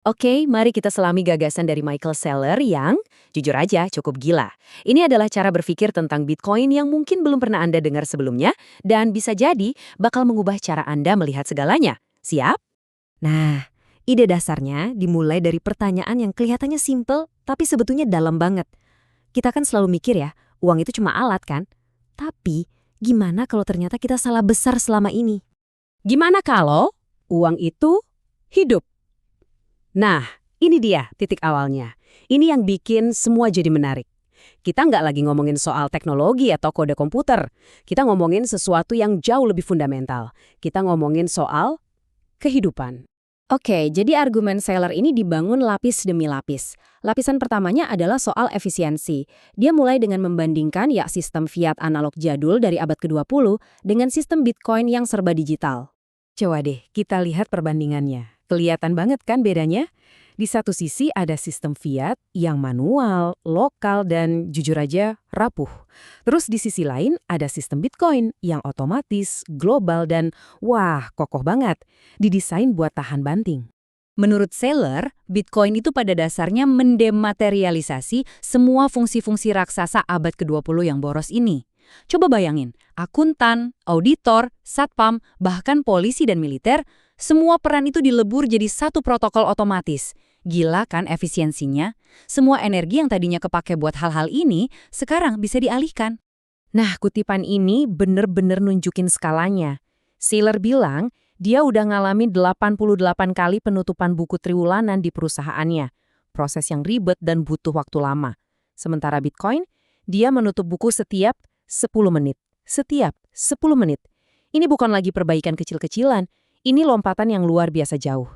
Oke, mari kita selami gagasan dari Michael Saylor yang, jujur aja, cukup gila. Ini adalah cara berpikir tentang Bitcoin yang mungkin belum pernah Anda dengar sebelumnya, dan bisa jadi bakal mengubah cara Anda melihat segalanya. Siap? Nah, ide dasarnya dimulai dari pertanyaan yang kelihatannya simple tapi sebetulnya dalam banget. Kita kan selalu mikir ya, uang itu cuma alat kan? Tapi, gimana kalau ternyata kita salah besar selama ini? Gimana kalau uang itu hidup? Nah, ini dia titik awalnya. Ini yang bikin semua jadi menarik. Kita nggak lagi ngomongin soal teknologi atau kode komputer. Kita ngomongin sesuatu yang jauh lebih fundamental. Kita ngomongin soal kehidupan. Oke, jadi argumen Saylor ini dibangun lapis demi lapis. Lapisan pertamanya adalah soal efisiensi. Dia mulai dengan membandingkan sistem fiat analog jadul dari abad ke-20 dengan sistem Bitcoin yang serba digital. Coba deh kita lihat perbandingannya. Kelihatan banget kan bedanya? Di satu sisi ada sistem fiat yang manual, lokal, dan jujur aja rapuh. Terus di sisi lain ada sistem Bitcoin yang otomatis, global, dan wah kokoh banget. Didesain buat tahan banting. Menurut Saylor, Bitcoin itu pada dasarnya mendematerialisasi semua fungsi-fungsi raksasa abad ke-20 yang boros ini. Coba bayangin, akuntan, auditor, satpam, bahkan polisi dan militer, semua peran itu dilebur jadi satu protokol otomatis. Gila kan efisiensinya? Semua energi yang tadinya kepake buat hal-hal ini, sekarang bisa dialihkan. Nah, kutipan ini bener-bener nunjukin skalanya. Saylor bilang, dia udah ngalamin 88 kali penutupan buku triwulanan di perusahaannya. Proses yang ribet dan butuh waktu lama. Sementara Bitcoin, dia menutup buku setiap 10 menit. Setiap 10 menit. Ini bukan lagi perbaikan kecil-kecilan, ini lompatan yang luar biasa jauh.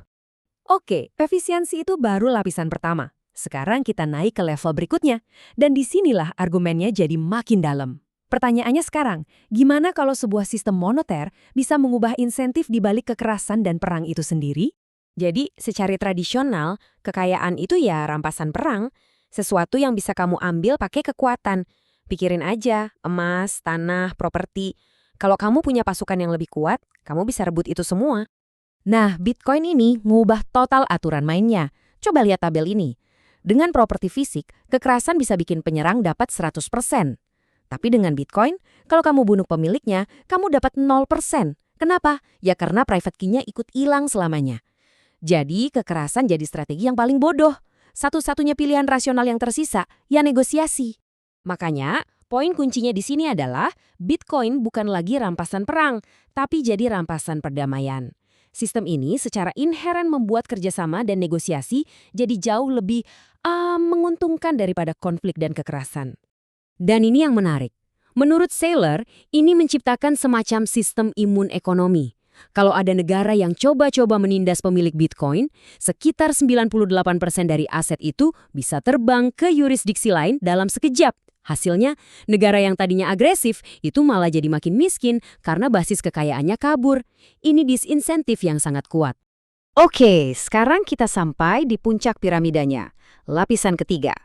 Oke, efisiensi itu baru lapisan pertama. Sekarang kita naik ke level berikutnya. Dan disinilah argumennya jadi makin dalam. Pertanyaannya sekarang, gimana kalau sebuah sistem moneter bisa mengubah insentif di balik kekerasan dan perang itu sendiri? Jadi, secara tradisional, kekayaan itu ya rampasan perang. Sesuatu yang bisa kamu ambil pakai kekuatan. Pikirin aja, emas, tanah, properti. Kalau kamu punya pasukan yang lebih kuat, kamu bisa rebut itu semua. Nah, Bitcoin ini ngubah total aturan mainnya. Coba lihat tabel ini. Dengan properti fisik, kekerasan bisa bikin penyerang dapat 100%. Tapi dengan Bitcoin, kalau kamu bunuh pemiliknya, kamu dapat 0%. Kenapa? Ya karena private key-nya ikut hilang selamanya. Jadi, kekerasan jadi strategi yang paling bodoh. Satu-satunya pilihan rasional yang tersisa, ya negosiasi. Makanya, poin kuncinya di sini adalah Bitcoin bukan lagi rampasan perang, tapi jadi rampasan perdamaian. Sistem ini secara inheren membuat kerjasama dan negosiasi jadi jauh lebih menguntungkan daripada konflik dan kekerasan. Dan ini yang menarik. Menurut Saylor, ini menciptakan semacam sistem imun ekonomi. Kalau ada negara yang coba-coba menindas pemilik Bitcoin, sekitar 98% dari aset itu bisa terbang ke yurisdiksi lain dalam sekejap. Hasilnya, negara yang tadinya agresif itu malah jadi makin miskin karena basis kekayaannya kabur. Ini disinsentif yang sangat kuat. Oke, sekarang kita sampai di puncak piramidanya, lapisan ketiga.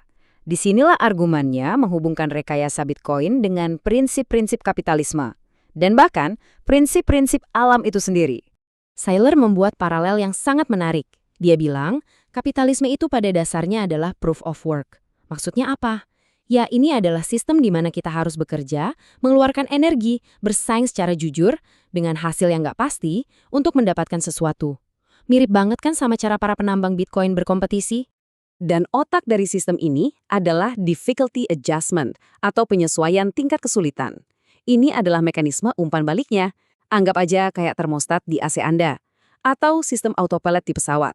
Disinilah argumennya menghubungkan rekayasa Bitcoin dengan prinsip-prinsip kapitalisme. Dan bahkan prinsip-prinsip alam itu sendiri. Saylor membuat paralel yang sangat menarik. Dia bilang, kapitalisme itu pada dasarnya adalah proof of work. Maksudnya apa? Ya, ini adalah sistem di mana kita harus bekerja, mengeluarkan energi, bersaing secara jujur, dengan hasil yang nggak pasti, untuk mendapatkan sesuatu. Mirip banget kan sama cara para penambang Bitcoin berkompetisi? Dan otak dari sistem ini adalah difficulty adjustment, atau penyesuaian tingkat kesulitan. Ini adalah mekanisme umpan baliknya. Anggap aja kayak termostat di AC Anda, atau sistem autopilot di pesawat.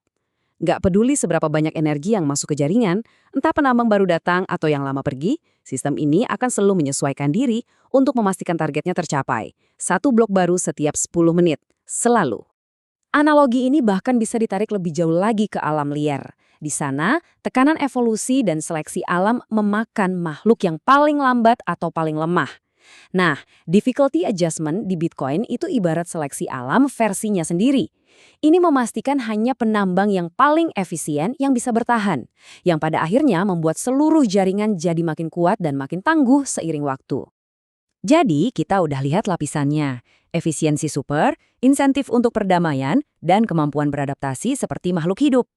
Nggak peduli seberapa banyak energi yang masuk ke jaringan, entah penambang baru datang atau yang lama pergi, sistem ini akan selalu menyesuaikan diri untuk memastikan targetnya tercapai. Satu blok baru setiap 10 menit. Selalu. Analogi ini bahkan bisa ditarik lebih jauh lagi ke alam liar. Di sana, tekanan evolusi dan seleksi alam memakan makhluk yang paling lambat atau paling lemah. Nah, difficulty adjustment di Bitcoin itu ibarat seleksi alam versinya sendiri. Ini memastikan hanya penambang yang paling efisien yang bisa bertahan, yang pada akhirnya membuat seluruh jaringan jadi makin kuat dan makin tangguh seiring waktu. Jadi, kita udah lihat lapisannya. Efisiensi super, insentif untuk perdamaian, dan kemampuan beradaptasi seperti makhluk hidup.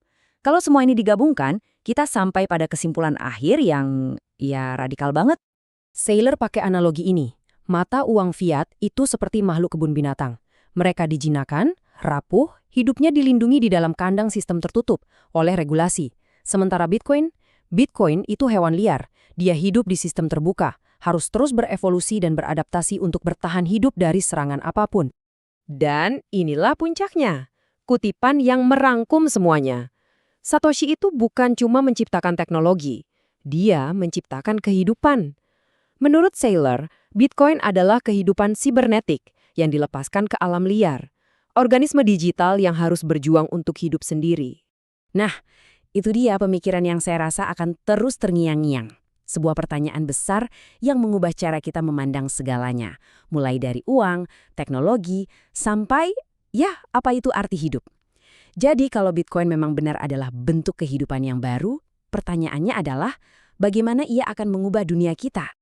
Kalau semua ini digabungkan, kita sampai pada kesimpulan akhir yang ya radikal banget. Saylor pakai analogi ini. Mata uang fiat itu seperti makhluk kebun binatang. Mereka dijinakan, rapuh, hidupnya dilindungi di dalam kandang sistem tertutup oleh regulasi. Sementara Bitcoin itu hewan liar. Dia hidup di sistem terbuka, harus terus berevolusi dan beradaptasi untuk bertahan hidup dari serangan apapun. Dan inilah puncaknya. Kutipan yang merangkum semuanya. Satoshi itu bukan cuma menciptakan teknologi. Dia menciptakan kehidupan. Menurut Saylor, Bitcoin adalah kehidupan sibernetik yang dilepaskan ke alam liar. Organisme digital yang harus berjuang untuk hidup sendiri. Nah, itu dia pemikiran yang saya rasa akan terus terngiang-ngiang. Sebuah pertanyaan besar yang mengubah cara kita memandang segalanya. Mulai dari uang, teknologi, sampai, ya, apa itu arti hidup. Jadi kalau Bitcoin memang benar adalah bentuk kehidupan yang baru, pertanyaannya adalah bagaimana ia akan mengubah dunia kita?